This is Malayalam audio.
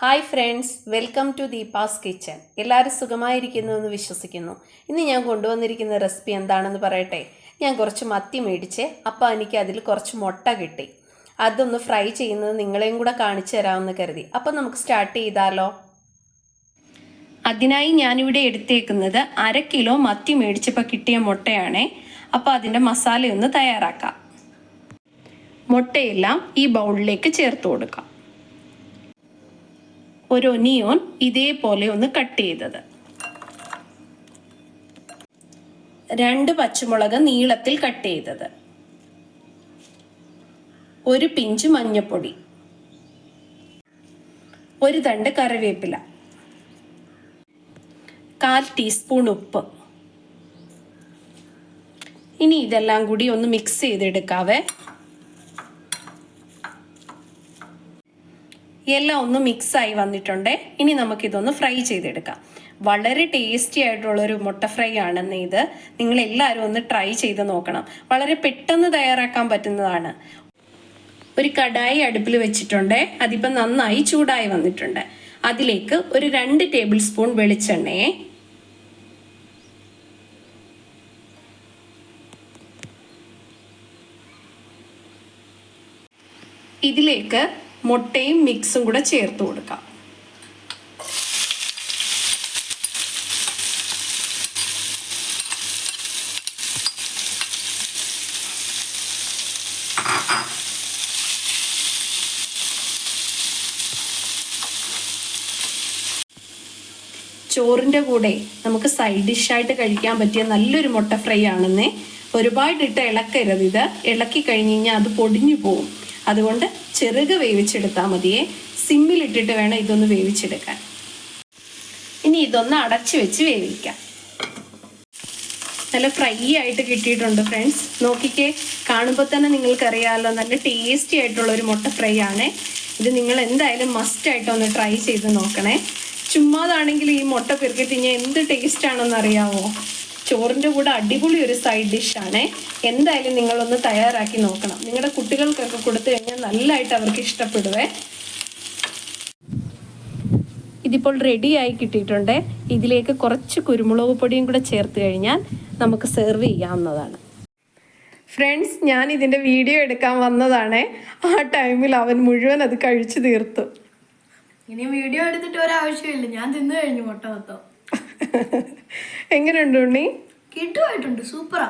Hi friends, welcome to Deepa's kitchen. എല്ലാവരും സുഖമായിരിക്കുന്നു എന്ന് വിശ്വസിക്കുന്നു. ഇന്ന് ഞാൻ കൊണ്ടുവന്നിരിക്കുന്ന റെസിപ്പി എന്താണെന്ന് പറയട്ടെ. ഞാൻ കുറച്ച് മത്തി മേടിച്ച് അപ്പോൾ എനിക്ക് അതിൽ കുറച്ച് മുട്ട കിട്ടി. അതൊന്ന് ഫ്രൈ ചെയ്യുന്നത് നിങ്ങളെയും കൂടെ കാണിച്ചു തരാമെന്ന് കരുതി. അപ്പോൾ നമുക്ക് സ്റ്റാർട്ട് ചെയ്താലോ? അതിനായി ഞാനിവിടെ എടുത്തേക്കുന്നത് 1/2 കിലോ മത്തി മേടിച്ചപ്പോൾ കിട്ടിയ മുട്ടയാണേ. അപ്പോൾ അതിൻ്റെ മസാലയൊന്ന് തയ്യാറാക്കാം. മുട്ടയെല്ലാം ഈ ബൗളിലേക്ക് ചേർത്ത് കൊടുക്കാം. ഒരു ഒനിയോൺ ഇതേപോലെ ഒന്ന് കട്ട് ചെയ്തത്, 2 പച്ചമുളക് നീളത്തിൽ കട്ട് ചെയ്തത്, ഒരു പിഞ്ച് മഞ്ഞൾപ്പൊടി, ഒരു തണ്ട് കറിവേപ്പില, 1/4 ടീസ്പൂൺ ഉപ്പ്. ഇനി ഇതെല്ലാം കൂടി ഒന്ന് മിക്സ് ചെയ്തെടുക്കാവേ. എല്ലാം ഒന്ന് മിക്സായി വന്നിട്ടുണ്ട്. ഇനി നമുക്കിതൊന്ന് ഫ്രൈ ചെയ്തെടുക്കാം. വളരെ ടേസ്റ്റി ആയിട്ടുള്ളൊരു മുട്ട ഫ്രൈ ആണെന്ന് ഇത്. നിങ്ങളെല്ലാവരും ഒന്ന് ട്രൈ ചെയ്ത് നോക്കണം. വളരെ പെട്ടെന്ന് തയ്യാറാക്കാൻ പറ്റുന്നതാണ്. ഒരു കടായി അടുപ്പിൽ വെച്ചിട്ടുണ്ട്. അതിപ്പോൾ നന്നായി ചൂടായി വന്നിട്ടുണ്ട്. അതിലേക്ക് ഒരു 2 ടേബിൾ സ്പൂൺ വെളിച്ചെണ്ണയെ, ഇതിലേക്ക് മുട്ടയും മിക്സും കൂടെ ചേർത്ത് കൊടുക്കാം. ചോറിൻ്റെ കൂടെ നമുക്ക് സൈഡ് ഡിഷായിട്ട് കഴിക്കാൻ പറ്റിയ നല്ലൊരു മുട്ട ഫ്രൈ ആണെന്നേ. ഒരുപാടിട്ട് ഇളക്കരുത്. ഇത് ഇളക്കി കഴിഞ്ഞ് കഴിഞ്ഞാൽ അത് പൊടിഞ്ഞു പോകും. അതുകൊണ്ട് ചെറുക വേവിച്ചെടുത്താൽ മതിയേ. സിമ്മിലിട്ടിട്ട് വേണം ഇതൊന്ന് വേവിച്ചെടുക്കാൻ. ഇനി ഇതൊന്ന് അടച്ചു വെച്ച് വേവിക്കാം. നല്ല ഫ്രൈ ആയിട്ട് കിട്ടിയിട്ടുണ്ട് ഫ്രണ്ട്സ്. നോക്കിക്കേ, കാണുമ്പോൾ തന്നെ നിങ്ങൾക്കറിയാമല്ലോ, നല്ല ടേസ്റ്റി ആയിട്ടുള്ളൊരു മുട്ട ഫ്രൈ ആണ് ഇത്. നിങ്ങൾ എന്തായാലും മസ്റ്റായിട്ട് ഒന്ന് ട്രൈ ചെയ്ത് നോക്കണേ. ചുമ്മാതാണെങ്കിൽ ഈ മുട്ട പെറുക്കി തിന്നാൻ എന്ത് ടേസ്റ്റ് ആണെന്ന് അറിയാമോ? ചോറിൻ്റെ കൂടെ അടിപൊളി ഒരു സൈഡ് ഡിഷാണ്. എന്തായാലും നിങ്ങളൊന്ന് തയ്യാറാക്കി നോക്കണം. നിങ്ങളുടെ കുട്ടികൾക്കൊക്കെ കൊടുത്തു കഴിഞ്ഞാൽ നല്ലതായിട്ട് അവർക്ക് ഇഷ്ടപ്പെടുവേ. ഇതിപ്പോൾ റെഡിയായി കിട്ടിയിട്ടുണ്ട്. ഇതിലേക്ക് കുറച്ച് കുരുമുളക് പൊടിയും കൂടെ ചേർത്ത് കഴിഞ്ഞാൽ നമുക്ക് സെർവ് ചെയ്യാവുന്നതാണ്. ഫ്രണ്ട്സ്, ഞാൻ ഇതിൻ്റെ വീഡിയോ എടുക്കാൻ വന്നതാണ്. ആ ടൈമിൽ അവൻ മുഴുവൻ അത് കഴിച്ചു തീർത്തു. ഇനി വീഡിയോ എടുത്തിട്ട് ഒരാവശ്യമില്ല, ഞാൻ തിന്നു കഴിഞ്ഞു മുട്ട മൊത്തം. എങ്ങനെയുണ്ട് ഉണ്ണി? കിട്ടുമായിട്ടുണ്ട്, സൂപ്പറാ.